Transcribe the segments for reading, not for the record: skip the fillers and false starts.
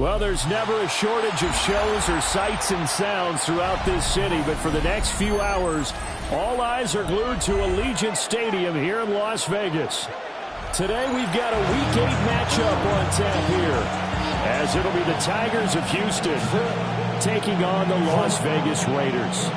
Well, there's never a shortage of shows or sights and sounds throughout this city, but for the next few hours, all eyes are glued to Allegiant Stadium here in Las Vegas. Today, we've got a Week 8 matchup on tap here, as it'll be the Tigers of Houston taking on the Las Vegas Raiders.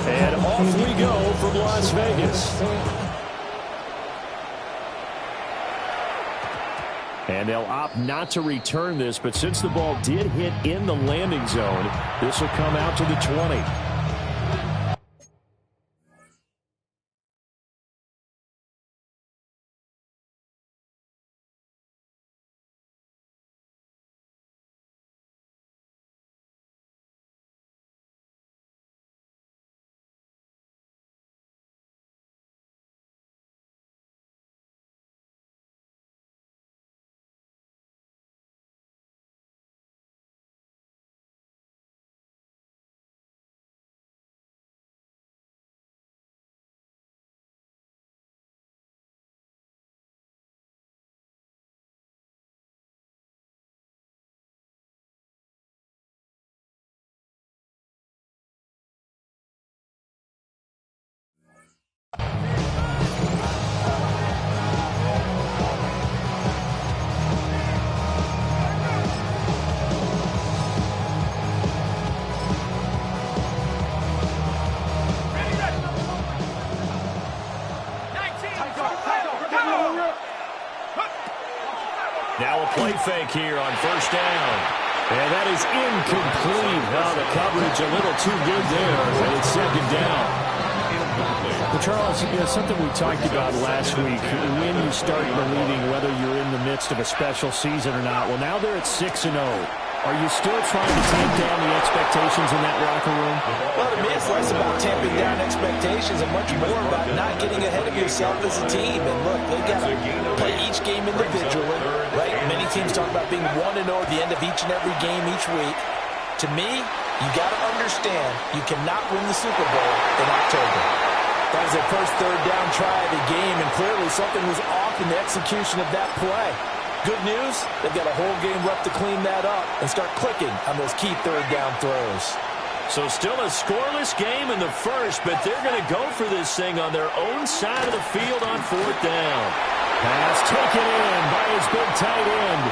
And off we go from Las Vegas. And they'll opt not to return this, but since the ball did hit in the landing zone, this will come out to the 20. Now a play fake here on first down. And that is incomplete. Well, the coverage a little too good there, and it's second down. Well, Charles, something we talked about last week, when you start believing whether you're in the midst of a special season or not. Well, now they're at 6-0. Are you still trying to tamp down the expectations in that locker room? Well, to me, it's less about tamping down expectations and much more about not getting ahead of yourself as a team. And look, they've got to play each game individually, right? Many teams talk about being 1-0 at the end of each and every game each week. To me, you got to understand you cannot win the Super Bowl in October. That was their first third down try of the game, and clearly something was off in the execution of that play. Good news, they've got a whole game left to clean that up and start clicking on those key third down throws. So still a scoreless game in the first, but they're going to go for this thing on their own side of the field on fourth down. Pass taken in by his big tight end.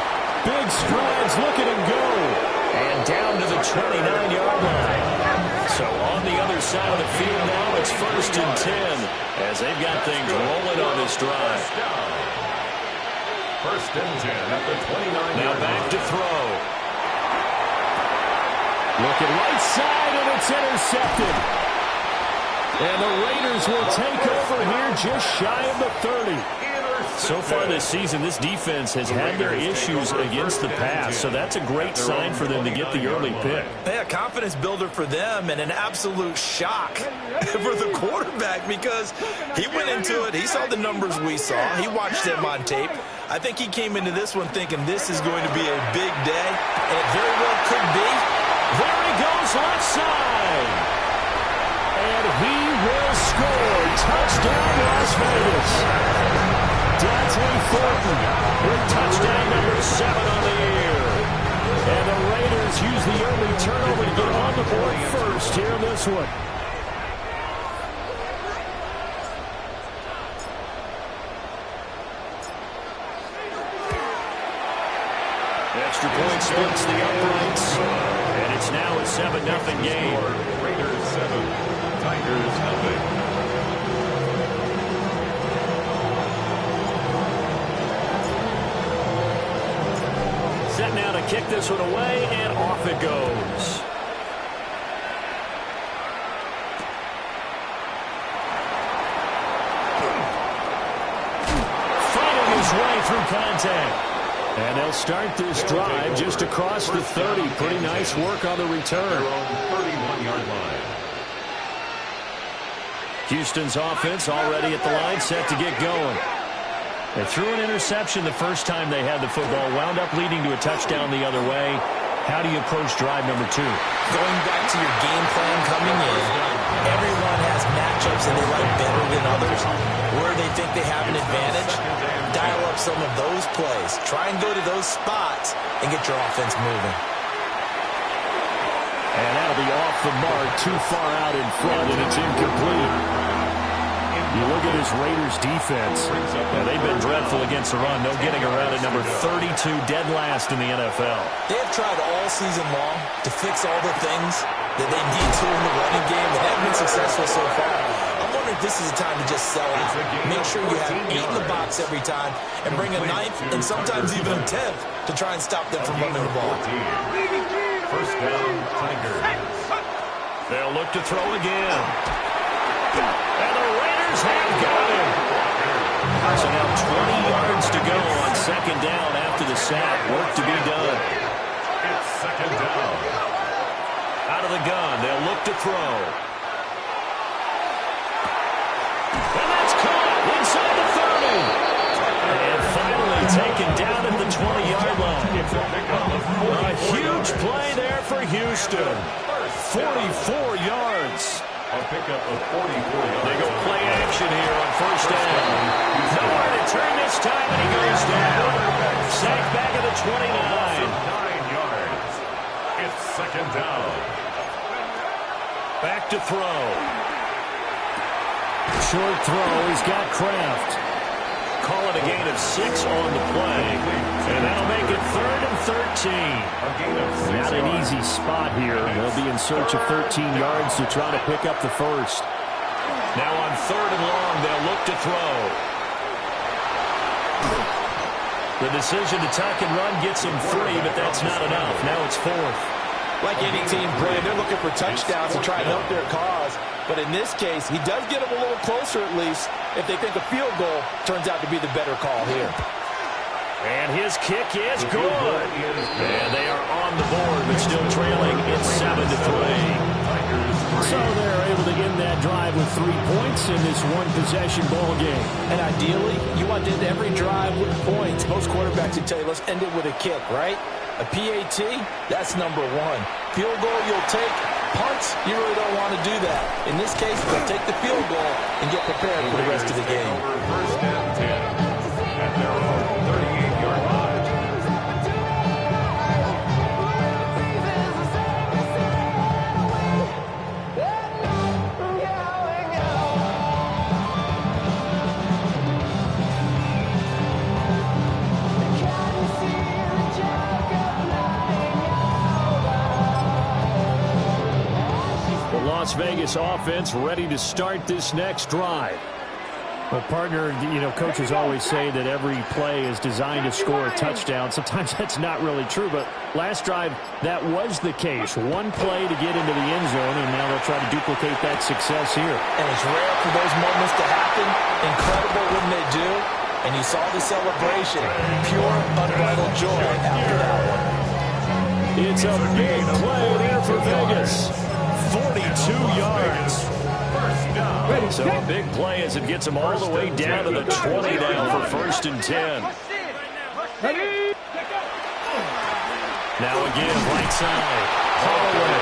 Big strides, look at him go. And down to the 29-yard line. So on the other side of the field now, it's 1st and 10 as they've got things rolling on this drive. 1st and 10 at the 29. Now back to throw. Looking right side, and it's intercepted. And the Raiders will take over here just shy of the 30. So far this season, this defense has had their issues against the pass, so that's a great sign for them to get the early pick. Yeah, confidence builder for them and an absolute shock for the quarterback because he went into it. He saw the numbers we saw. He watched them on tape. I think he came into this one thinking this is going to be a big day, and it very well could be. There he goes, left side. And he will score. Touchdown, Las Vegas. Dante Thornton with touchdown number 7 on the year. And the Raiders use the early turnover to get on the board first here in this one. Extra point splits the uprights. And it's now a 7-0 game. Raiders 7, Tigers 0. Set now to kick this one away, and off it goes. Fighting his way through contact. And they'll start this drive just across the 30. Pretty nice work on the return. 31-yard line. Houston's offense already at the line, set to get going. They threw an interception the first time they had the football, wound up leading to a touchdown the other way. How do you approach drive number 2? Going back to your game plan coming in, everyone has matchups that they like better than others. Where they think they have an advantage, dial up some of those plays. Try and go to those spots and get your offense moving. And that'll be off the mark, too far out in front, and it's incomplete. You look at this Raiders defense, and they've been dreadful against the run. No getting around at number 32, dead last in the NFL. They have tried all season long to fix all the things that they need to in the running game. They haven't been successful so far. I'm wondering if this is a time to just sell out. Make sure you have 8 in the box every time and bring a 9th and sometimes even a 10th to try and stop them from running the ball. First down, Tigers. They'll look to throw again. And the Raiders have got him. So now 20 yards to go on second down after the sack. Work to be done. It's second down. Out of the gun, they'll look to throw. And that's caught inside the 30. And finally taken down at the 20-yard line. A huge play there for Houston. 44 yards. A pickup of 44 yards. They go play action here on first down. Nowhere to turn this time, and he goes down. Sacked back at the 29. 9 yards. It's second down. Back to throw. Short throw. He's got Kraft. Call it a gain of 6 on the play. And that'll make it 3rd and 13. Not an easy spot here. They'll be in search of 13 yards to try to pick up the first. Now on 3rd and long, they'll look to throw. The decision to tuck and run gets him 3, but that's not enough. Now it's 4th. Like any team playing, they're looking for touchdowns to try and help their cause. But in this case, he does get them a little closer at least if they think a field goal turns out to be the better call here. And his kick is good. And they are on the board, but still trailing. It's 7-3. So they're able to end that drive with 3 points in this one-possession ball game. And ideally, you want to end every drive with points. Most quarterbacks would tell you, let's end it with a kick, right? A PAT, that's number 1. Field goal, you'll take. Punts, you really don't want to do that. In this case, they'll take the field goal and get prepared for the rest of the game. First and 10 at their own 38-yard line. Las Vegas offense ready to start this next drive. Well, partner, coaches always say that every play is designed to score a touchdown. Sometimes that's not really true, but last drive, that was the case. One play to get into the end zone, and now they'll try to duplicate that success here. And it's rare for those moments to happen. Incredible when they do. And you saw the celebration. Pure, unbridled joy after that one. It's a big play there for Vegas. 42 yards. So a big play as it gets them all the way down to the 20 now for 1st and 10. Now again, right side. Holloway.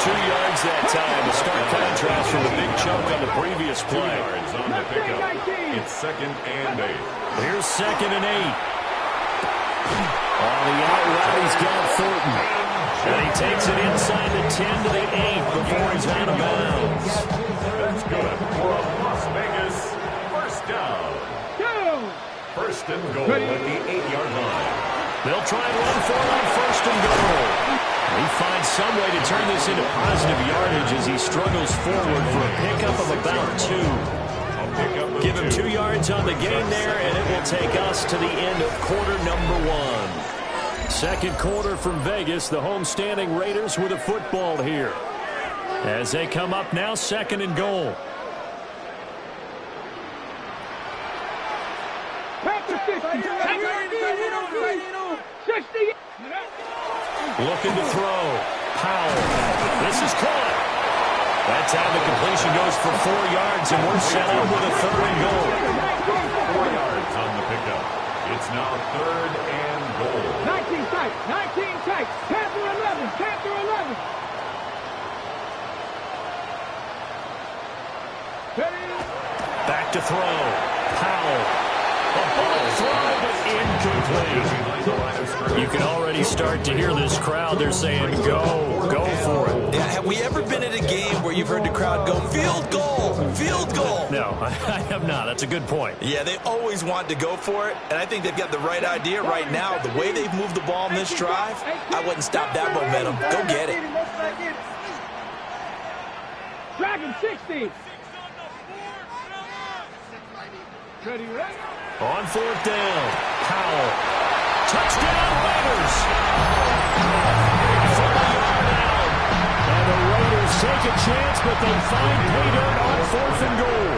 2 yards that time. A stark contrast from the big chunk on the previous play. On the pickup. It's 2nd and 8. Here's 2nd and 8. On the out route, he's got Thornton. And he takes it inside the 10 to the 8 before he's out of bounds. That's good for a Las Vegas first down. 1st and goal at the 8-yard line. They'll try and run for it on 1st and goal. He finds some way to turn this into positive yardage as he struggles forward for a pickup of about 2. Give him 2 yards on the game there, and it will take us to the end of quarter number 1. Second quarter from Vegas, the home-standing Raiders with a football here. As they come up now, 2nd and goal. Looking to throw. Powell. This is caught. That time the completion goes for 4 yards, and we're set up with a 3rd and goal. 4 yards on the pickup. It's now 3rd and goal. 19 tight. 19 tight. Panther 11. Panther 11. Back to throw. Powell. A ball throw, but incomplete. You can already start to hear this crowd. They're saying, go for it. Yeah, have we ever been at a game where you've heard the crowd go, field goal, field goal? No, I have not. That's a good point. Yeah, they always want to go for it, and I think they've got the right idea right now. The way they've moved the ball in this drive, I wouldn't stop that momentum. Go get it. Dragon 60. Ready, ready. On 4th down, Powell. Touchdown, Raiders. 40-yard out. And the Raiders take a chance, but they find pay dirt on 4th and goal.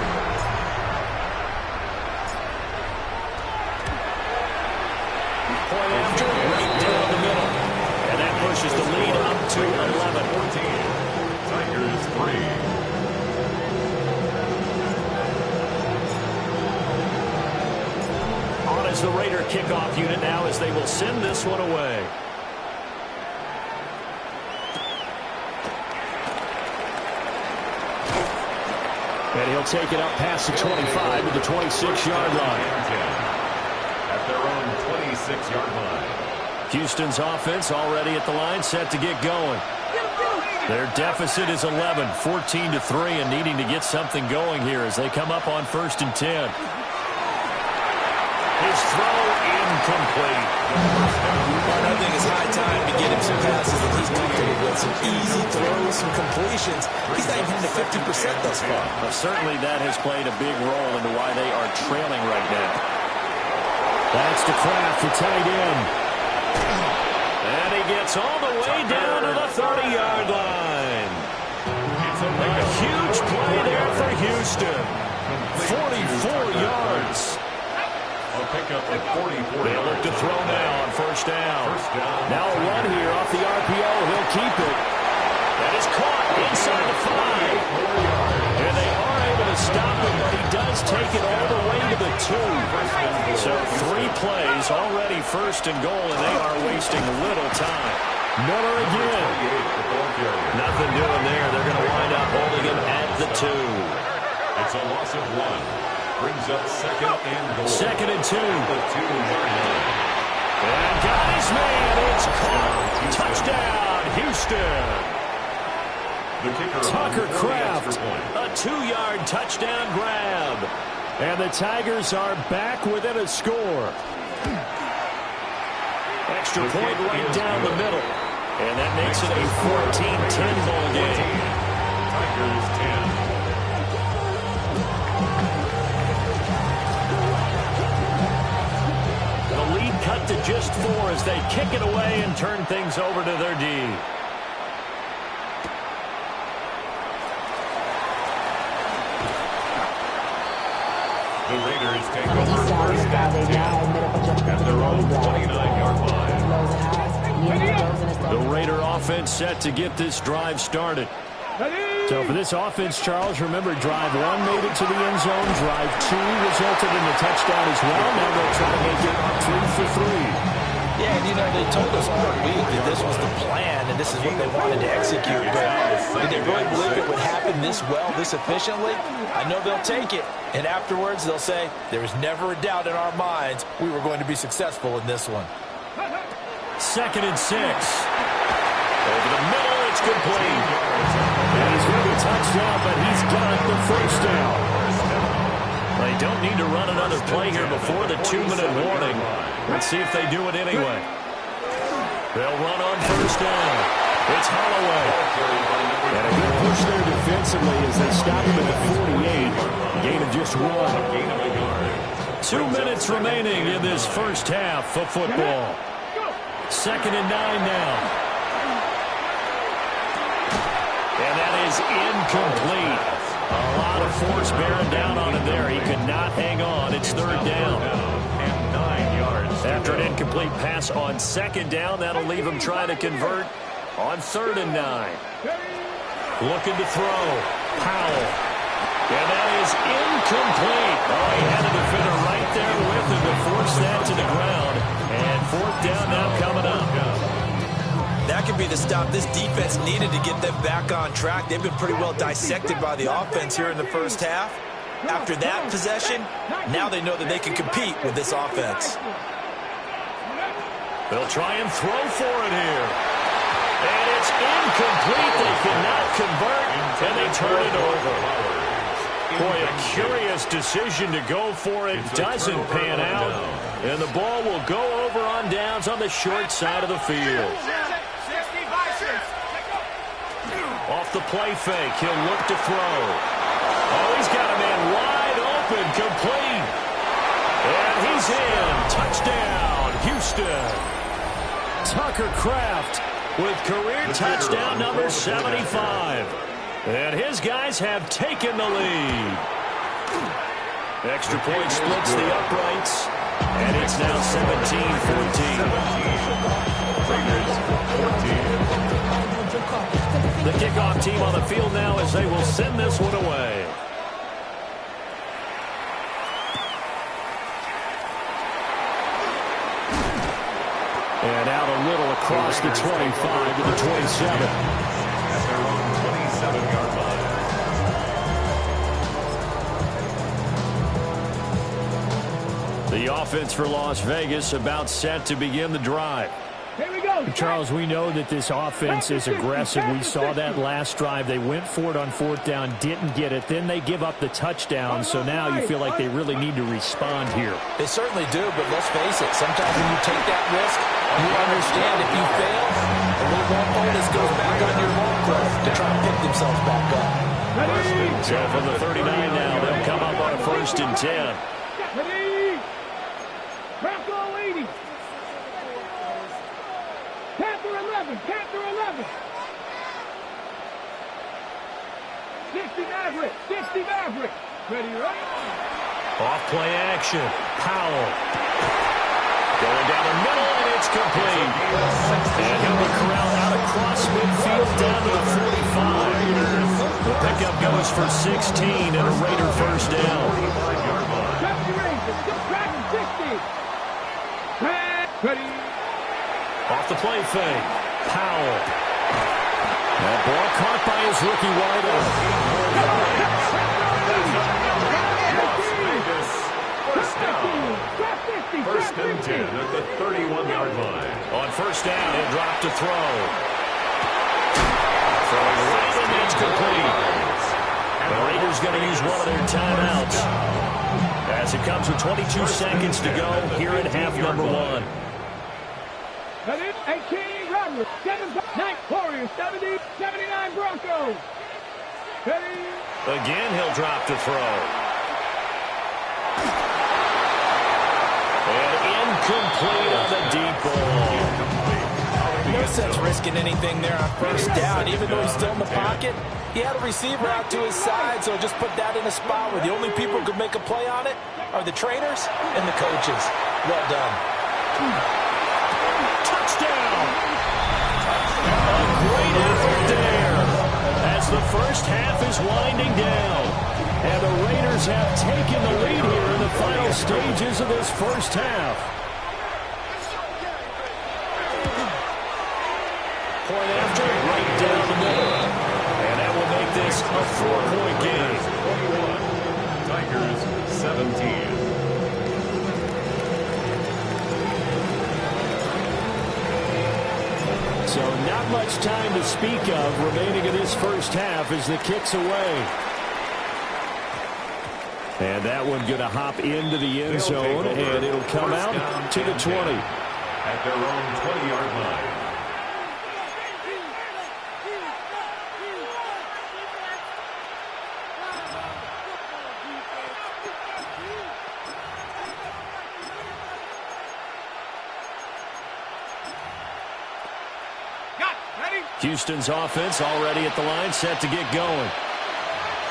Point after, right down the middle. And that pushes the lead up to 11. 14. Tigers 3. As the Raider kickoff unit now, as they will send this one away. And he'll take it up past the 25 to the 26-yard line. At their own 26-yard line. Houston's offense already at the line, set to get going. Their deficit is 11, 14-3, and needing to get something going here as they come up on 1st and 10. His throw incomplete. I think it's high time to get him some passes that he's comfortable with. Some easy throws, some completions. He's not even hitting the 50% thus far. Well, certainly that has played a big role into why they are trailing right now. That's to Kraft, the tight end. And he gets all the way down to the 30-yard line. A huge play there for Houston. 44 yards. They'll look to throw now on 1st down. Now a run here off the RPO. He'll keep it. That is caught inside the 5. And they are able to stop him, but he does take it all the way to the 2. So 3 plays already 1st and goal, and they are wasting little time. Miller again. Nothing doing there. They're going to wind up holding him at the 2. It's a loss of 1. Brings up 2nd and goal. 2nd and 2. The 2-yard line. And got his man. It's caught. Touchdown, Houston. The kicker, Tucker Kraft, a 2-yard touchdown grab. And the Tigers are back within a score. Extra point right down the middle. And that makes it a 14-10 ball game. Tigers 10. Cut to just 4 as they kick it away and turn things over to their D. The Raiders take over 1st and 10 at their own 29-yard line. The Raider offense set to get this drive started. So for this offense, Charles, remember, drive 1 made it to the end zone. Drive 2 resulted in a touchdown as well. Now they'll try to make it 3 for 3. Yeah, and they told us all week that this was the plan and this is what they wanted to execute. But did they really believe it would happen this well, this efficiently? I know they'll take it. And afterwards, they'll say, there was never a doubt in our minds we were going to be successful in this one. 2nd and 6. Over the middle, it's complete. And he's going to be touchdown, but he's got the 1st down. They don't need to run another play here before the 2-minute warning. Let's see if they do it anyway. They'll run on 1st down. It's Holloway. And a good push there defensively as they stop him at the 48. Gain of just 1. 2 minutes remaining in this first half of football. 2nd and 9 now. And that is incomplete. A lot of force bearing down on him there. He could not hang on. It's 3rd down. And 9 yards. After an incomplete pass on second down, that'll leave him trying to convert on 3rd and 9. Looking to throw. Powell. And that is incomplete. Oh, he had a defender right there with him to force that to the ground. And 4th down now coming up. That could be the stop this defense needed to get them back on track. They've been pretty well dissected by the offense here in the first half. After that possession, now they know that they can compete with this offense. They'll try and throw for it here. And it's incomplete. They cannot convert, and they turn it over. Boy, a curious decision to go for it. Doesn't pan out. And the ball will go over on downs on the short side of the field. Off the play fake, he'll look to throw. Oh, he's got a man wide open, complete. And he's in. Touchdown, Houston. Tucker Kraft with career touchdown number 75. And his guys have taken the lead. Extra point splits the uprights. And it's now 17-14. The kickoff team on the field now as they will send this one away. And out a little across the 25 to the 27. At their own 27-yard line. The offense for Las Vegas about set to begin the drive. Here we go. Charles, we know that this offense is aggressive. We saw that last drive. They went for it on 4th down, didn't get it. Then they give up the touchdown. So now you feel like they really need to respond here. They certainly do, but let's face it. Sometimes when you take that risk, you understand if you fail, a little more onus goes back on your long club to try and pick themselves back up. So from the 39 now, they'll come up on a 1st and 10. Ready? Panther 80. Panther 11. Panther 11. 60 Maverick. 60 Maverick. Ready, right? Off play action. Powell. Going down the middle, and it's complete. And he'll be corralled out across midfield down to the 45. The pickup goes for 16 and a Raider 1st down. 70 Rangers. Back 60. Ready? Off the play fake. Powell. That ball caught by his rookie wideout. First down. 1st and 10 at the 31-yard line. On 1st down, he'll drop to throw. Throwing right, and it's complete. The Raiders going to use one of their timeouts as it comes with 22 seconds to go here in half number 1. 18 Robert, 7 Warriors, 70, 79 Broncos. Ready? Again, he'll drop to throw. And incomplete on the deep ball. No sense risking anything there on 1st down. Even though he's still in the pocket, he had a receiver out to his side, so just put that in a spot where the only people who could make a play on it are the trainers and the coaches. Well done. Touchdown! A great effort there as the first half is winding down. And the Raiders have taken the lead here in the final stages of this first half. Point after, right down the middle. And that will make this a 4-point game. 21. Tigers 17. So not much time to speak of remaining in this first half as the kick's away. And that one going to hop into the end zone, and it'll come out to the 20. At their own 20-yard line. Houston's offense already at the line, set to get going.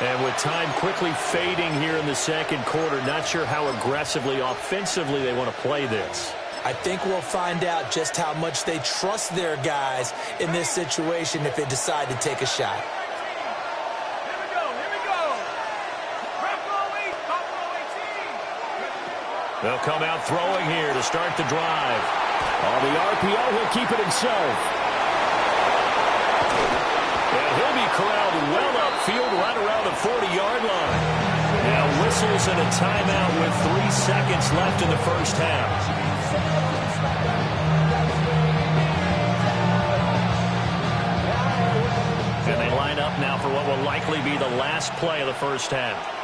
And with time quickly fading here in the second quarter, not sure how aggressively, offensively they want to play this. I think we'll find out just how much they trust their guys in this situation if they decide to take a shot. They'll come out throwing here to start the drive. On the RPO, he'll keep it himself. And he'll be corralled well upfield right around the 40-yard line. Now whistles and a timeout with 3 seconds left in the first half. And they line up now for what will likely be the last play of the first half.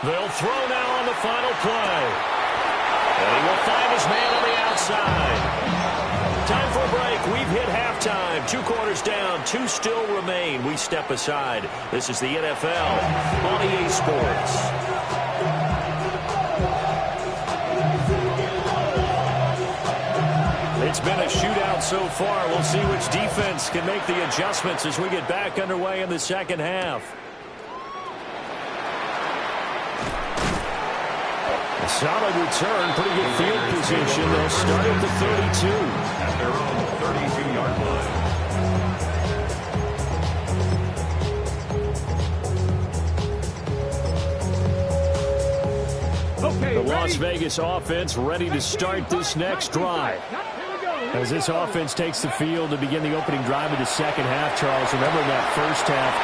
They'll throw now on the final play. And he will find his man on the outside. Time for a break. We've hit halftime. 2 quarters down. 2 still remain. We step aside. This is the NFL on EA Sports. It's been a shootout so far. We'll see which defense can make the adjustments as we get back underway in the second half. A solid return, pretty good field position. They'll start at the 32. At their own 32-yard line. Okay, the Las Vegas offense ready to start this next drive. As this offense takes the field to begin the opening drive of the second half, Charles, remember in that first half,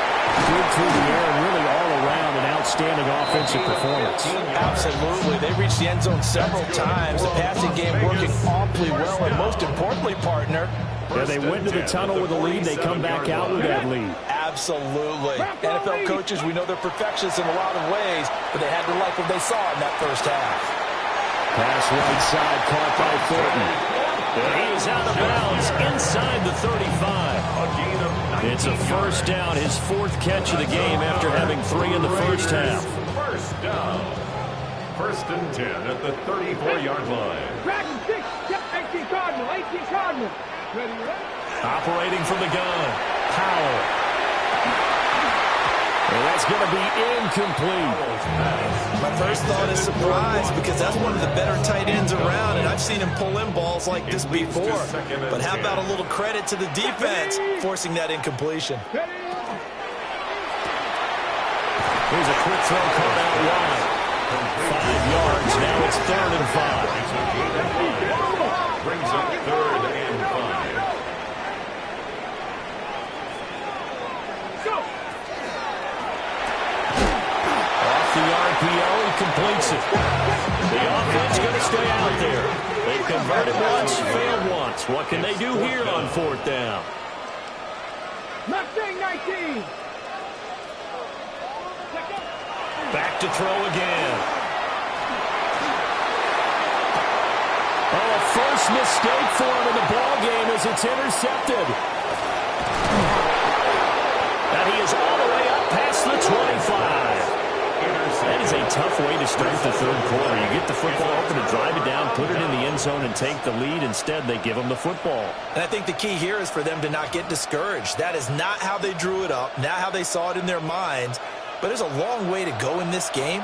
good through the air and really all around an outstanding offensive performance. Absolutely. They reached the end zone several times. The passing game working awfully well, and most importantly, partner, yeah, they went to the tunnel with a lead. They come back out with that lead. Absolutely. NFL coaches, we know they're perfectionists in a lot of ways, but they had to like what they saw in that first half. Pass right side, caught by Thornton. And he is out of bounds inside the 35. It's a first down, his 4th catch of the game after having 3 in the first half. First down. 1st and 10 at the 34-yard line. 18 Cardinal, 18 Cardinal. Operating from the gun, Powell. And that's going to be incomplete. My first thought is surprise because that's one of the better tight ends around, and I've seen him pull in balls like this before. But how about a little credit to the defense forcing that incompletion? Here's a quick throw caught out wide. 5 yards, now it's 3rd and 5. Brings up 3rd and 5. The RPO, he completes it. The offense going to stay out there. They've converted once, failed once. What can they do here on 4th down? Mustang 19. Back to throw again. Oh, a first mistake for him in the ball game as it's intercepted. And he is all the way up past the 25. That is a tough way to start the 3rd quarter. You get the football open to drive it down, put it in the end zone, and take the lead. Instead, they give them the football. And I think the key here is for them to not get discouraged. That is not how they drew it up, not how they saw it in their minds. But there's a long way to go in this game.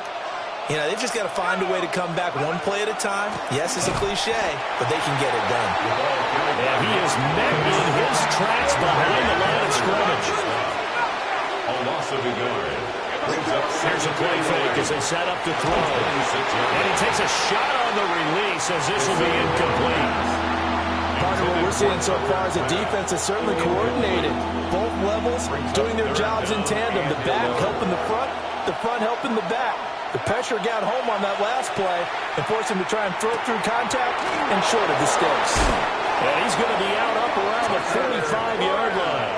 You know, they've just got to find a way to come back one play at a time. Yes, it's a cliche, but they can get it done. And he is met in his tracks behind the line of scrimmage. A loss of a yard. Here's a play fake as they set up to throw. And he takes a shot on the release as this will be incomplete. Partner, what we're seeing so far is a defense that's certainly coordinated. Both levels doing their jobs in tandem. The back helping the front helping the back. The pressure got home on that last play and forced him to try and throw through contact and short of the sticks. And he's going to be out up around the 45-yard line.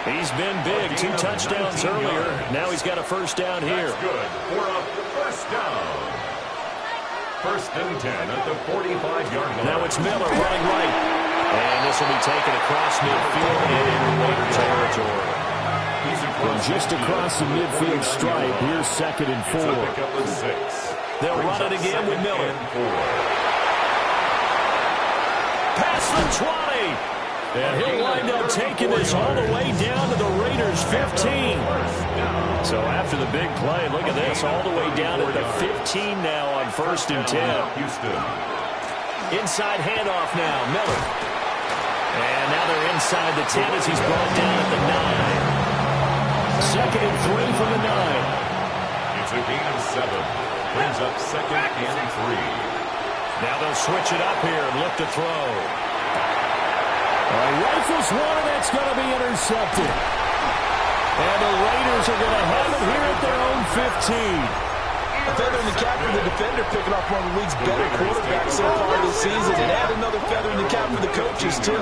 He's been big, 2 touchdowns earlier. Now he's got a first down here. That's good for a first down. 1st and 10 at the 45-yard line. Now it's Miller running right. And this will be taken across midfield and in Raider territory. From just across the midfield stripe, here's 2nd and 4. They'll run it again with Miller. Past the 20. And he'll wind up taking this all the way down to the Raiders' 15. So after the big play, look at this, all the way down at the 15 now on 1st and 10. Inside handoff now, Miller. And now they're inside the 10 as he's brought down at the 9. 2nd and 3 from the 9. It's a gain of 7. Brings up 2nd and 3. Now they'll switch it up here and look to throw. Rifles one, and that's going to be intercepted. And the Raiders are going to have it here at their own 15. A feather in the cap for the defender, picking off one of the league's better quarterbacks so far this season. And add another feather in the cap for the coaches, too.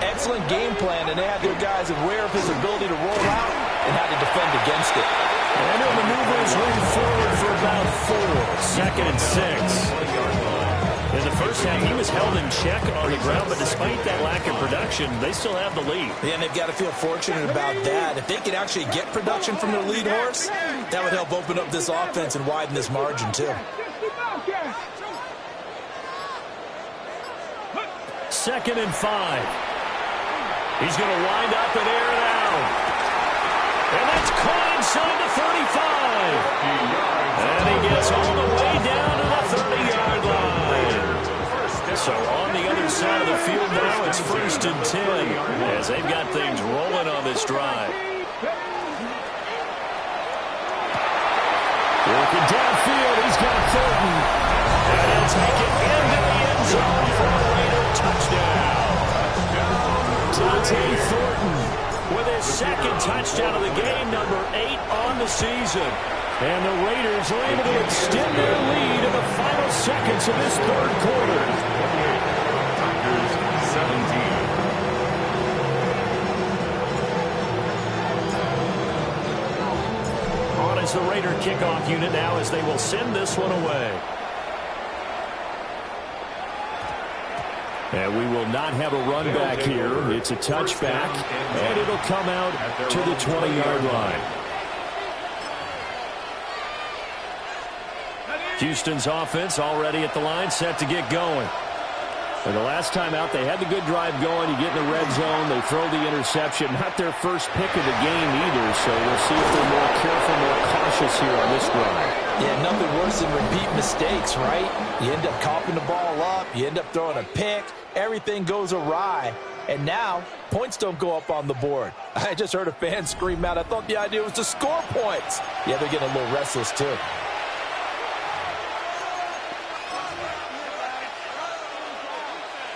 Excellent game plan, and they had their guys aware of his ability to roll out and how to defend against it. And he'll maneuver his way forward for about 4. 2nd and 6. In the first half, he was held in check on the ground, but despite that lack of production, they still have the lead. Yeah, and they've got to feel fortunate about that. If they could actually get production from their lead horse, that would help open up this offense and widen this margin, too. 2nd and 5. He's going to wind up and air it out. And that's caught inside the 35. And he gets all the way down to the 30-yard line. So on the other side of the field now, it's 1st and 10 as they've got things rolling on this drive. Working downfield, he's got Thornton. And he'll take it into the end zone for a Raider touchdown. Dante Thornton with his 2nd touchdown of the game, number 8 on the season. And the Raiders are able to extend their lead in the final seconds of this 3rd quarter. Tigers 17. On is the Raider kickoff unit now as they will send this one away. And we will not have a run back here. It's a touchback, and it'll come out to the 20-yard line. Houston's offense already at the line, set to get going. And the last time out, they had the good drive going. You get in the red zone, they throw the interception. Not their first pick of the game either, so we'll see if they're more careful, more cautious here on this drive. Yeah, nothing worse than repeat mistakes, right? You end up coughing the ball up, you end up throwing a pick, everything goes awry, and now points don't go up on the board. I just heard a fan scream out, I thought the idea was to score points. Yeah, they're getting a little restless too.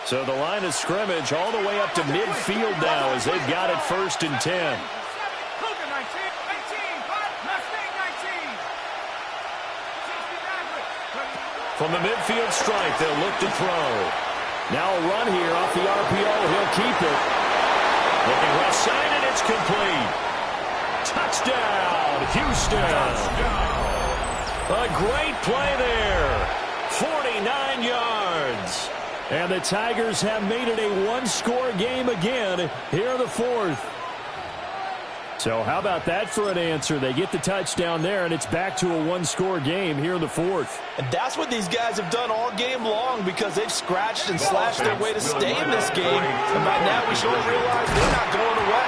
So the line of scrimmage all the way up to midfield now as they've got it 1st and 10. From the midfield stripe, they'll look to throw. Now a run here off the RPO. He'll keep it. Looking left side, and it's complete. Touchdown, Houston. A great play there. 49 yards. And the Tigers have made it a one-score game again here in the 4th. So how about that for an answer? They get the touchdown there, and it's back to a one-score game here in the 4th. And that's what these guys have done all game long because they've scratched and slashed their way to stay in this game. And by now we should realize they're not going away.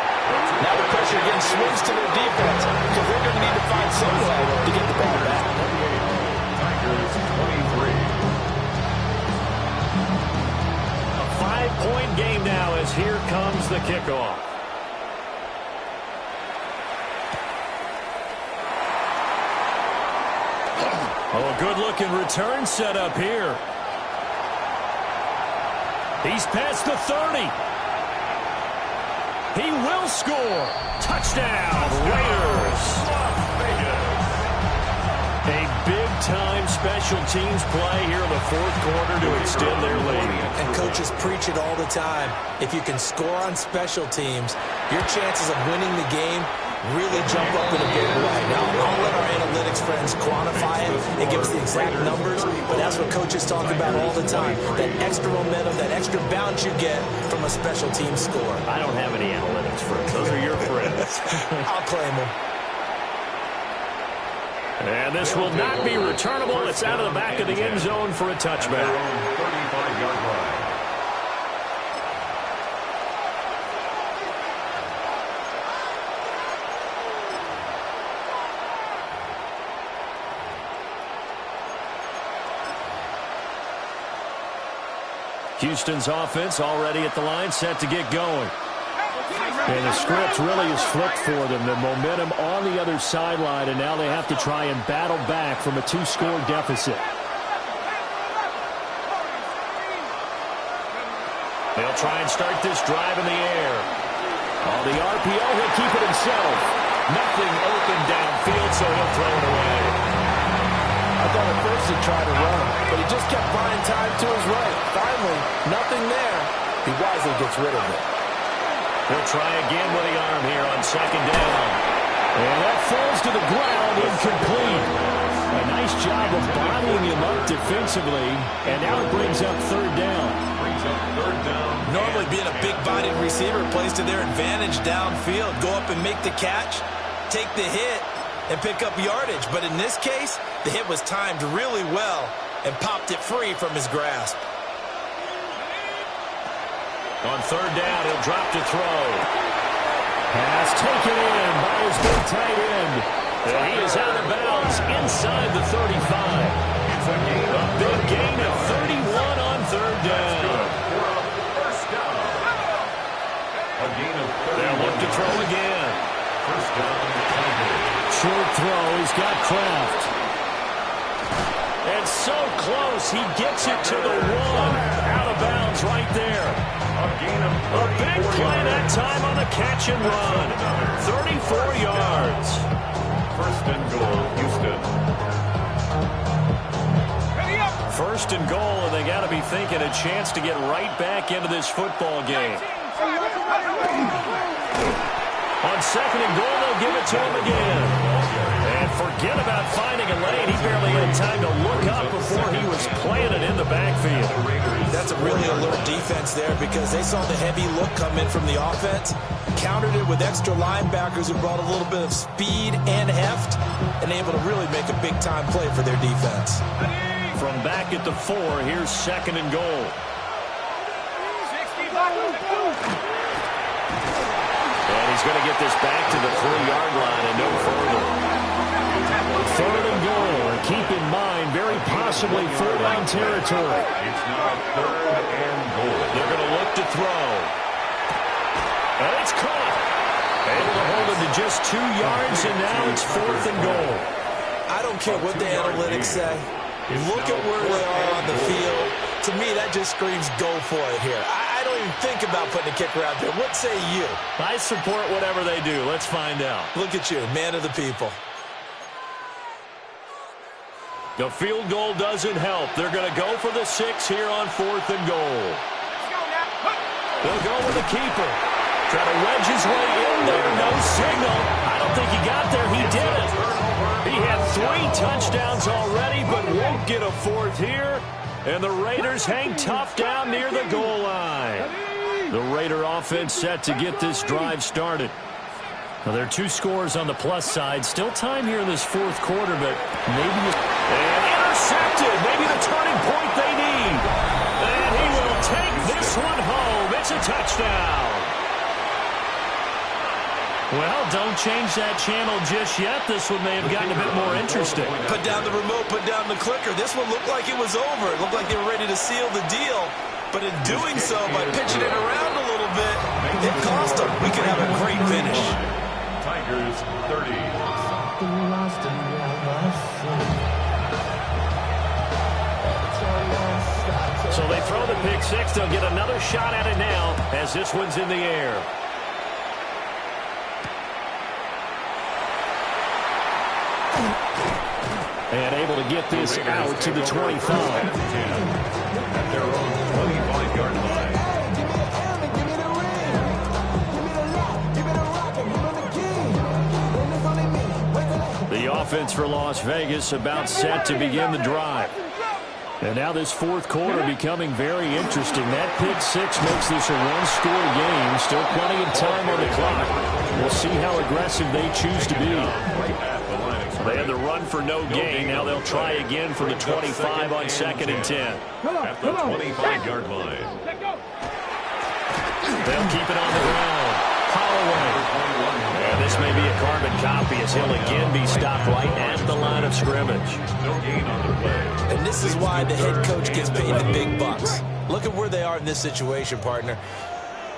Now the pressure again swings to their defense because they're going to need to find some way to get the ball back. Tigers 23. A 5-point game now as here comes the kickoff. Oh, a good-looking return set up here. He's past the 30. He will score. Touchdown, Raiders. A big-time special teams play here in the 4th quarter to extend their lead. And coaches preach it all the time. If you can score on special teams, your chances of winning the game really jump up in a big way. Now, I'll let our analytics friends quantify it and give us the exact numbers, but that's what coaches talk about all the time. That extra momentum, that extra bounce you get from a special team score. I don't have any analytics friends. Those are your friends. I'll claim them. And this will not be returnable. It's out of the back of the end zone for a touchback. Houston's offense already at the line, set to get going. And the script really is flipped for them. The momentum on the other sideline, and now they have to try and battle back from a 2-score deficit. They'll try and start this drive in the air. On the RPO, he'll keep it himself. Nothing open downfield, so he'll throw it away. I thought at first he'd try to run, but he just kept buying time to his right. Finally, nothing there. He wisely gets rid of it. He'll try again with the arm here on second down. And that falls to the ground, incomplete. A nice job of bodying him up defensively, and now it brings up third down. Normally being a big-bodied receiver plays to their advantage downfield. Go up and make the catch, take the hit, and pick up yardage. But in this case, the hit was timed really well and popped it free from his grasp. On third down, he'll drop to throw. Pass taken in by his big tight end. And he is out of bounds inside the 35. A big gain of 31 on third down. They'll look to throw again. Short throw, he's got Kraft. And so close, he gets it to the 1. Out of bounds right there. A big play that time on the catch and run. 34 yards. First and goal, Houston. First and goal, and they got to be thinking a chance to get right back into this football game. On second and goal, they'll give it to him again. And forget about finding a lane. He barely had time to look up before he was planted in the backfield. That's a really alert defense there because they saw the heavy look come in from the offense, countered it with extra linebackers who brought a little bit of speed and heft, and able to really make a big-time play for their defense. From back at the 4, here's second and goal. And he's going to get this back to the 3-yard line and no further. Third and goal, and keep in mind, very possibly 4-down territory. It's now third and goal. They're going to look to throw. And it's caught. Able to hold him to just 2 yards, and now it's fourth and goal. I don't care what the analytics say. Look at where they are on the field. To me, that just screams go for it here. I don't even think about putting a kicker out there. What say you? I support whatever they do. Let's find out. Look at you, man of the people. The field goal doesn't help. They're going to go for the 6 here on fourth and goal. They'll go with the keeper. Try to wedge his way in there. No signal. I don't think he got there. He did. He had 3 touchdowns already, but won't get a 4th here. And the Raiders hang tough down near the goal line. The Raider offense set to get this drive started. Well, there are 2 scores on the plus side. Still time here in this 4th quarter, but maybe... And intercepted. Maybe the turning point they need. And he will take this one home. It's a touchdown. Well, don't change that channel just yet. This one may have gotten a bit more interesting. Put down the remote, put down the clicker. This one looked like it was over. It looked like they were ready to seal the deal. But in doing so, by pitching it around a little bit, it cost them. We could have a great finish. Tigers 30. So they throw the pick 6. They'll get another shot at it now as this one's in the air. And able to get this out to the 25. At their own 25-yard line. The offense for Las Vegas about set to begin the drive. And now this 4th quarter becoming very interesting. That pick 6 makes this a 1-score game. Still plenty of time on the clock. We'll see how aggressive they choose to be. They had the run for no gain. Now they'll try again from the 25 on second and 10. At the 25-yard line. They'll keep it on the ground. Holloway. And this may be a carbon copy as he'll again be stopped right at the line of scrimmage. No gain on the play. And this is why the head coach gets paid the big bucks. Look at where they are in this situation, partner.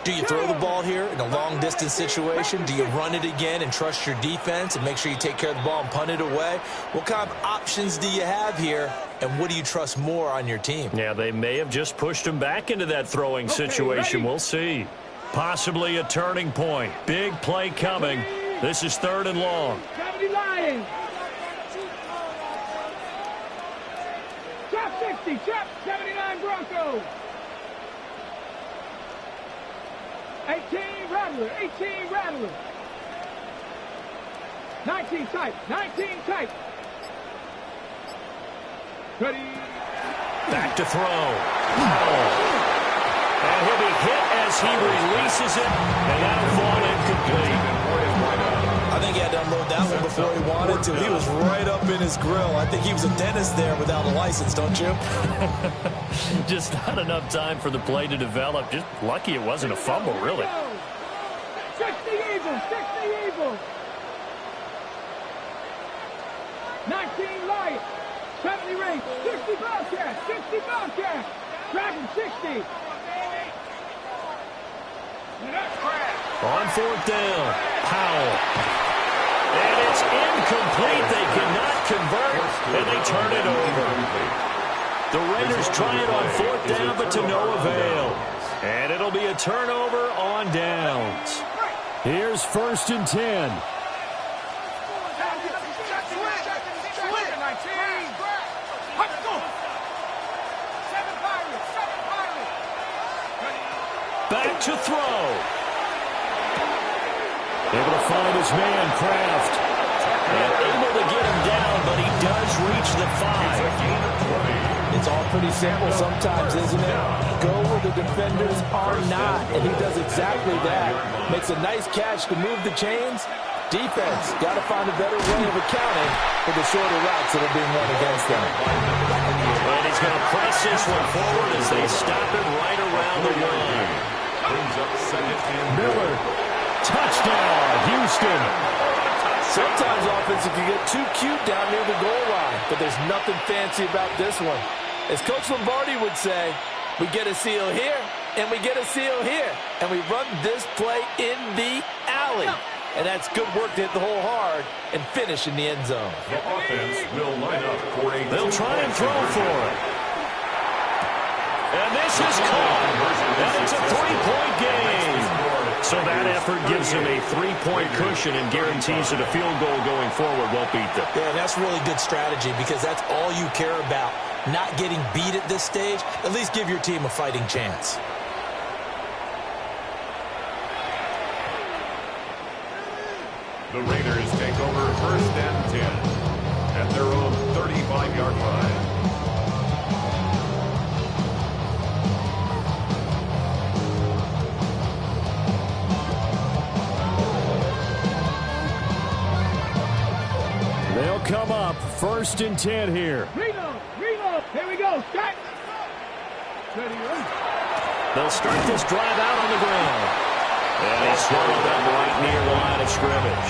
Do you throw the ball here in a long-distance situation? Do you run it again and trust your defense and make sure you take care of the ball and punt it away? What kind of options do you have here, and what do you trust more on your team? Yeah, they may have just pushed him back into that throwing situation. We'll see. Possibly a turning point. Big play coming. This is 3rd and long. 70 Lions. Chop 60. Chop 79 Broncos. 18 Rattler. 18 Rattler. 19 tight. 19 tight. Ready. Back to throw. And he'll be hit as he releases it, and that'll fall incomplete. I think he had to unload that one before he wanted to. He was right up in his grill. I think he was a dentist there without a license, don't you? Just not enough time for the play to develop. Just lucky it wasn't a fumble, really. 60 Eagles. 60 Eagles. 19 Lions. 70 Ravens. 60 Bobcats. 60 Bobcats. Dragon 60. On 4th down, Powell. And it's incomplete. They cannot convert, and they turn it over. The Raiders try it on 4th down, but to no avail. And it'll be a turnover on downs. Here's 1st and 10. Back to throw. Able to find his man, Kraft. And able to get him down, but he does reach the 5. It's all pretty simple sometimes, isn't it? Go where the defenders are not, and he does exactly that. Makes a nice catch to move the chains. Defense got to find a better way of accounting for the shorter routes that are being run against them. And he's going to press this one forward as they stop it right around the line. Brings up 2nd and Miller, touchdown, Houston. Sometimes offense can get too cute down near the goal line, but there's nothing fancy about this one. As Coach Lombardi would say, we get a seal here, and we get a seal here, and we run this play in the alley. And that's good work to hit the hole hard and finish in the end zone. the offense will line up for a They'll try and throw for it. And this is caught. And it's a 3-point game. So that effort gives them a 3-point cushion and guarantees that a field goal going forward won't beat them. Yeah, that's really good strategy because that's all you care about. Not getting beat at this stage. At least give your team a fighting chance. The Raiders take over 1st and 10 at their own 35-yard line. They'll come up 1st and 10 here. Reload. Here we go. Start. They'll start this drive out on the ground. And they swallowed up right near the line of scrimmage.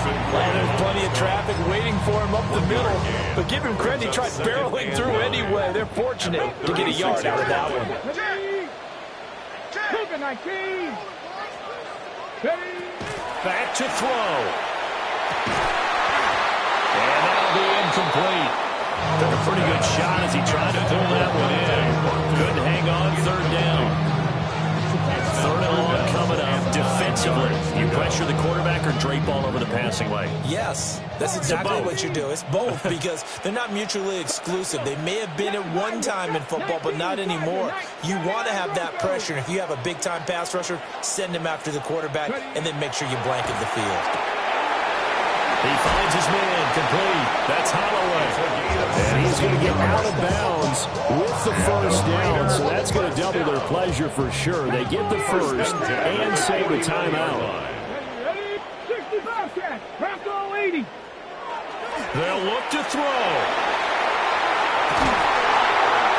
And there's plenty of traffic waiting for him up the middle. But give him credit, he tried barreling through anyway. They're fortunate to get a yard out of that one. 19. Back to throw. And that'll be incomplete. Took a pretty good shot as he tried to pull that one in. Couldn't hang on 3rd down. 3rd and long coming up. Defensively, you pressure the quarterback or drape all over the passing lane? Yes, that's exactly what you do. It's both because they're not mutually exclusive. They may have been at one time in football, but not anymore. You want to have that pressure. If you have a big-time pass rusher, send him after the quarterback and then make sure you blanket the field. He finds his man, complete. That's Holloway. And he's going to get out of bounds with the 1st down, so that's going to double their pleasure for sure. They get the 1st and save the timeout. Ready? 65 catch. Bronco 80. They'll look to throw.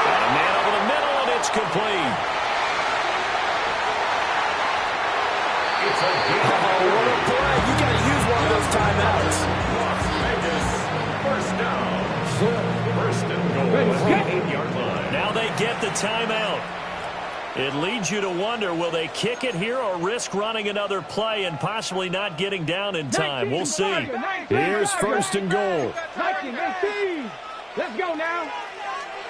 And a man over the middle, and it's complete. Oh, what a play. You got to use one of those timeouts. First down. 1st and goal at the 8-yard line. Now they get the timeout. It leads you to wonder, will they kick it here or risk running another play and possibly not getting down in time? We'll see. Here's first and goal. 19, 18. Let's go now.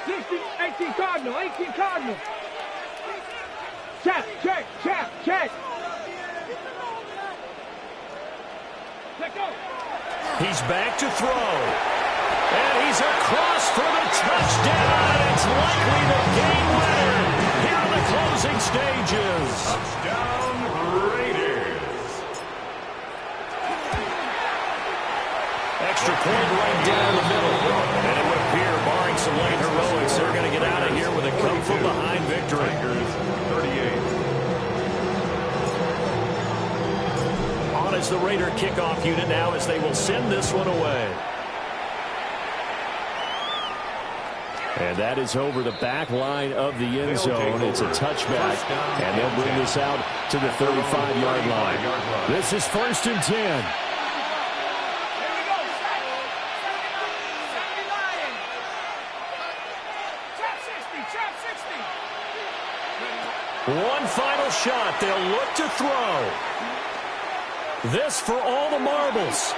16, 18 Cardinal, 18 Cardinal. Check. Let go. He's back to throw. And he's across for the touchdown. It's likely the game winner here in the closing stages. Touchdown, Raiders. Extra point right down the middle. And it would appear, barring some late heroics, they're going to get out of here with a come-from-behind victory. 38. On as the Raider kickoff unit now as they will send this one away. And that is over the back line of the end zone. It's a touchback, and they'll bring this out to the 35-yard line. This is first and 10. One final shot. They'll look to throw. This for all the marbles.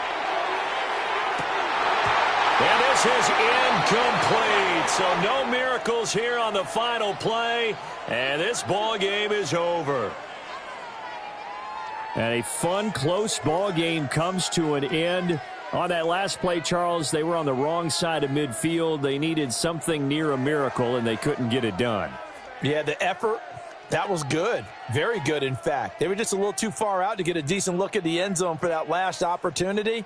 And this is incomplete. So no miracles here on the final play. And this ball game is over. And a fun, close ball game comes to an end. On that last play, Charles, they were on the wrong side of midfield. They needed something near a miracle, and they couldn't get it done. Yeah, the effort, that was good. Very good, in fact. They were just a little too far out to get a decent look at the end zone for that last opportunity.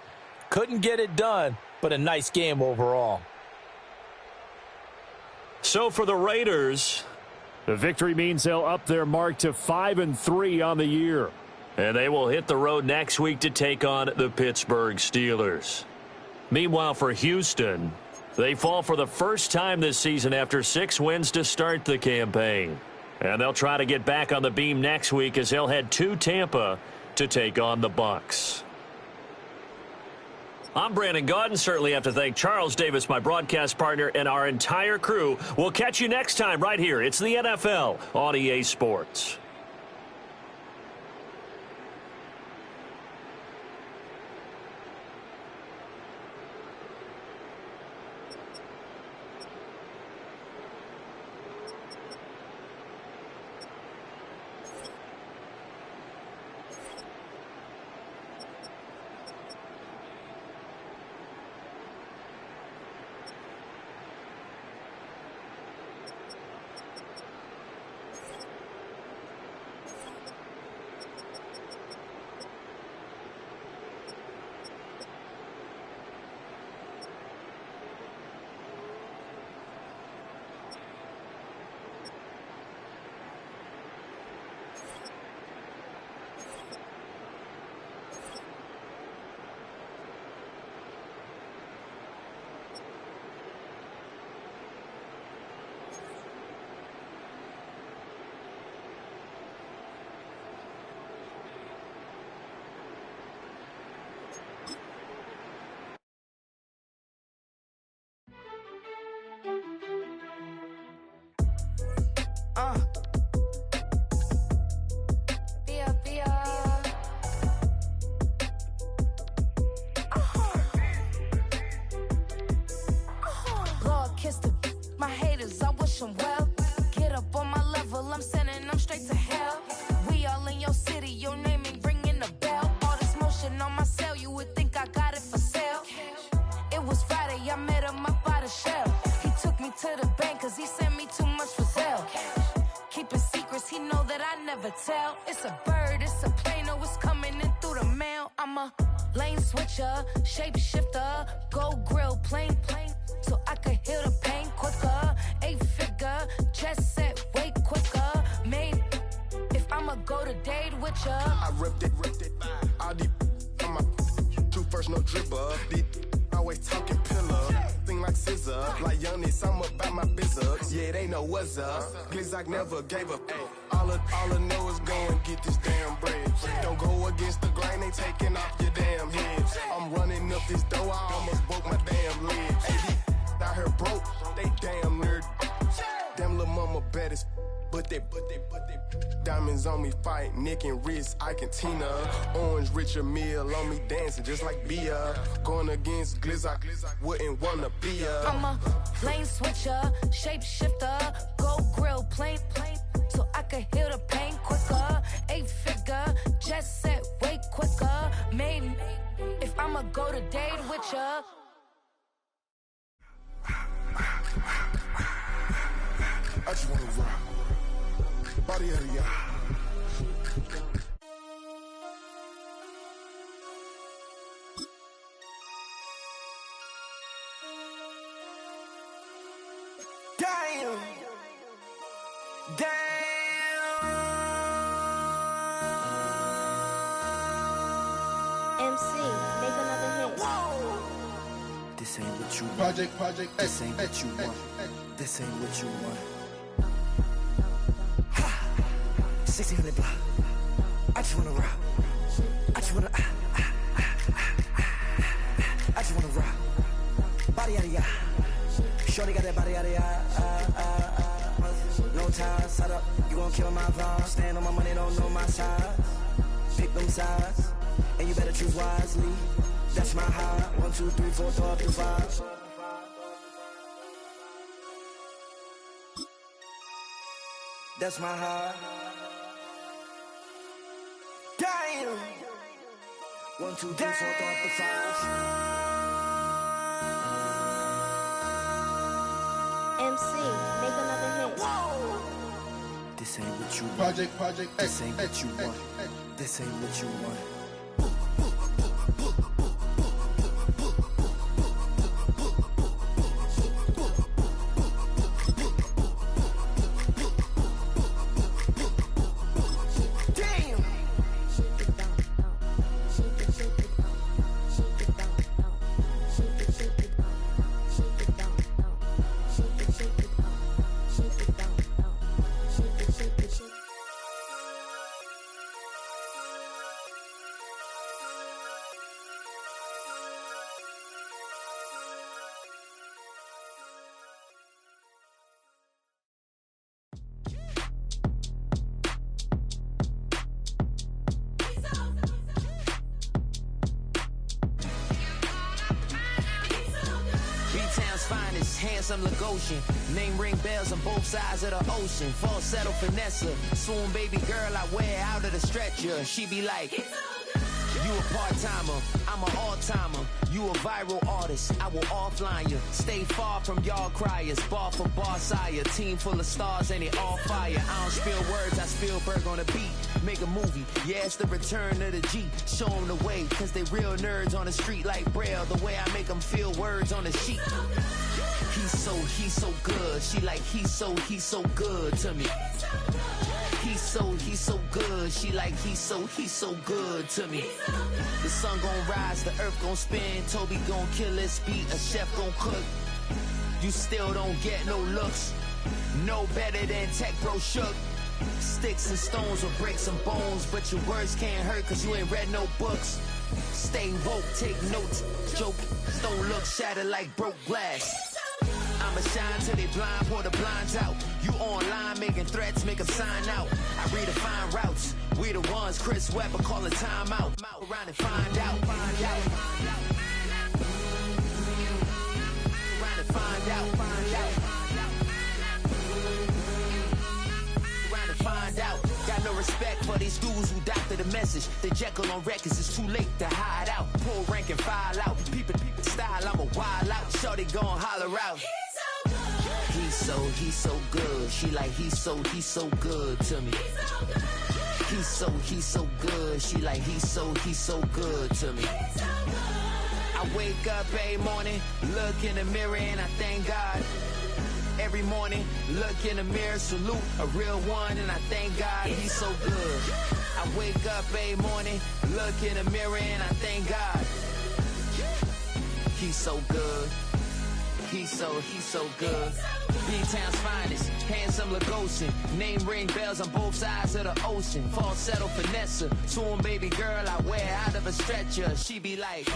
Couldn't get it done, but a nice game overall. So for the Raiders, the victory means they'll up their mark to 5-3 on the year. And they will hit the road next week to take on the Pittsburgh Steelers. Meanwhile, for Houston, they fall for the first time this season after 6 wins to start the campaign. And they'll try to get back on the beam next week as they'll head to Tampa to take on the Bucs. I'm Brandon Gaudin. Certainly have to thank Charles Davis, my broadcast partner, and our entire crew. We'll catch you next time right here. It's the NFL on EA Sports. It's a bird, it's a plane, oh, it's coming in through the mail. I'm a lane switcher, shapeshifter, go grill, plane, so I could heal the pain quicker. 8-figure, just set way quicker. Made if I'ma go to date with ya. I ripped it. All these on my two first, no dripper. These always talking pillar. Thing like scissor, like youngest, I'm about my business. Yeah, they know what's up. Glizzock never gave up. All I know is go and get this damn bread. Don't go against the grain, they taking off your damn head. I'm running up this door, I almost broke my damn leg. Hey, these out here broke, they damn nerd. Damn little mama bad. me fight, neck and wrist, I can Tina. Orange Richard Mill on me dancing just like Bia. Going against Glizzock, wouldn't wanna be a. I'm a lane switcher, shapeshifter, go grill, plain, so I can heal the pain quicker. 8-figure, jet set way quicker. Maybe if I'ma go to date with ya. I just wanna rock. Body area. Damn. MC, make another hit. This ain't what you want. Project. This ain't what you want. This ain't what you want. 1600 block. I just wanna rock. I just wanna I just wanna rock. Body out of ya. Shorty got that body out of ya. No time, set up. You gon' kill my vibe. Stand on my money, don't know my size. Pick them sides, and you better choose wisely. That's my high. 1, 2, 3, 4, 5. That's my high. Damn. 1, 2, 3, 4, 5. MC, make another hit. This ain't what you want. Project. This ain't what you want. This ain't what you want. Handsome Lagosian, name ring bells on both sides of the ocean. Falsetto finesse, swoon baby girl I wear out of the stretcher. She be like, you a part-timer, I'm an all-timer. You a viral artist, I will offline you. Stay far from y'all criers, bar for bar sire. Team full of stars and it all fire. I don't spill words, I Spielberg on a beat. Make a movie, yeah, it's the return of the G. Show them the way, cause they real nerds on the street like Braille. The way I make them feel words on the sheet. He's so good. She like, he's so good to me. He's so good. She like, he's so good to me. The sun gon' rise, the earth gon' spin. Toby gon' kill this beat, a chef gon' cook. You still don't get no looks. No better than Tech Bro Shook. Sticks and stones will break some bones, but your words can't hurt cause you ain't read no books. Stay woke, take notes, joke. Don't look shattered like broke glass. I'ma shine till they blind, pour the blinds out. You online making threats, make them sign out. I redefine routes. We the ones Chris Webber calling time out. Around and find out. Around and find out. Around and find out. Got no respect for these dudes who doctor the message. The Jekyll on records, it's too late to hide out. Pull rank and file out. Peep style, I'm a wild out. Shorty gon' holler out. He's so good. She like, he's so good to me. He's so good. She like, he's so good to me. I wake up every morning, look in the mirror and I thank God. Every morning, look in the mirror, salute a real one and I thank God he's so good. I wake up every morning, look in the mirror and I thank God. He's so good. He's so good. B-Town's finest, handsome Lagosian. Name ring bells on both sides of the ocean. Falsetto finesse, swoon baby girl I wear out of a stretcher. She be like,